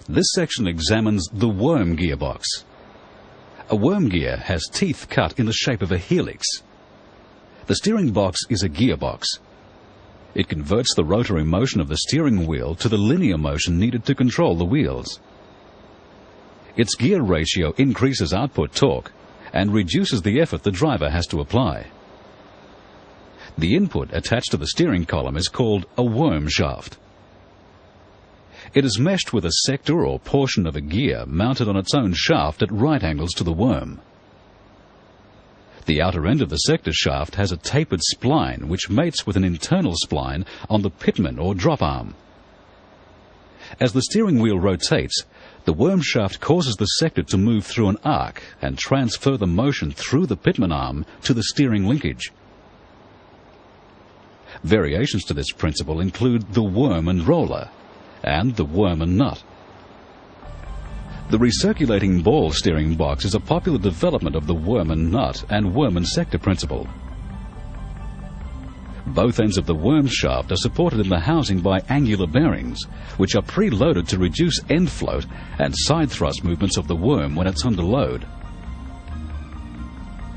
This section examines the worm gearbox. A worm gear has teeth cut in the shape of a helix. The steering box is a gearbox. It converts the rotary motion of the steering wheel to the linear motion needed to control the wheels. Its gear ratio increases output torque and reduces the effort the driver has to apply. The input attached to the steering column is called a worm shaft. It is meshed with a sector or portion of a gear mounted on its own shaft at right angles to the worm. The outer end of the sector shaft has a tapered spline which mates with an internal spline on the pitman or drop arm. As the steering wheel rotates, the worm shaft causes the sector to move through an arc and transfer the motion through the pitman arm to the steering linkage. Variations to this principle include the worm and roller and the worm and nut. The recirculating ball steering box is a popular development of the worm and nut and worm and sector principle. Both ends of the worm shaft are supported in the housing by angular bearings, which are preloaded to reduce end float and side thrust movements of the worm when it's under load.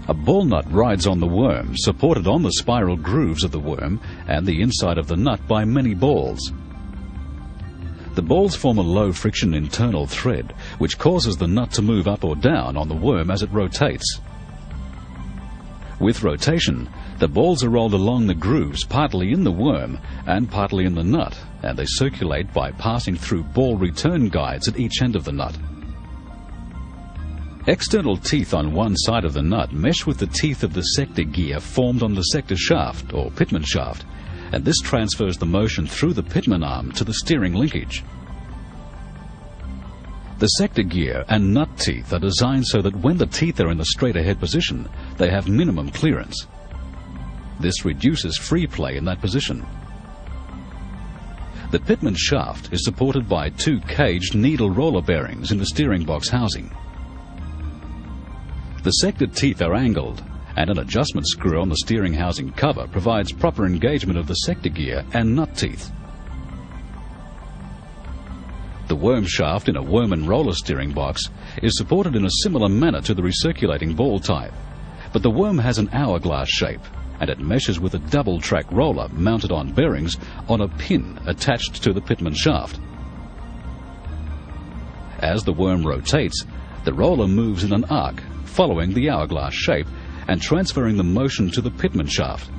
A ball nut rides on the worm, supported on the spiral grooves of the worm and the inside of the nut by many balls. The balls form a low-friction internal thread, which causes the nut to move up or down on the worm as it rotates. With rotation, the balls are rolled along the grooves partly in the worm and partly in the nut, and they circulate by passing through ball return guides at each end of the nut. External teeth on one side of the nut mesh with the teeth of the sector gear formed on the sector shaft or pitman shaft, and this transfers the motion through the pitman arm to the steering linkage. The sector gear and nut teeth are designed so that when the teeth are in the straight ahead position, they have minimum clearance. This reduces free play in that position. The pitman shaft is supported by two caged needle roller bearings in the steering box housing. The sector teeth are angled, and an adjustment screw on the steering housing cover provides proper engagement of the sector gear and nut teeth. The worm shaft in a worm and roller steering box is supported in a similar manner to the recirculating ball type, but the worm has an hourglass shape, and it meshes with a double-track roller mounted on bearings on a pin attached to the pitman shaft. As the worm rotates, the roller moves in an arc, following the hourglass shape and transferring the motion to the pitman shaft.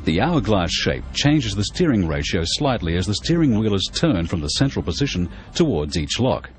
The hourglass shape changes the steering ratio slightly as the steering wheel is turned from the central position towards each lock.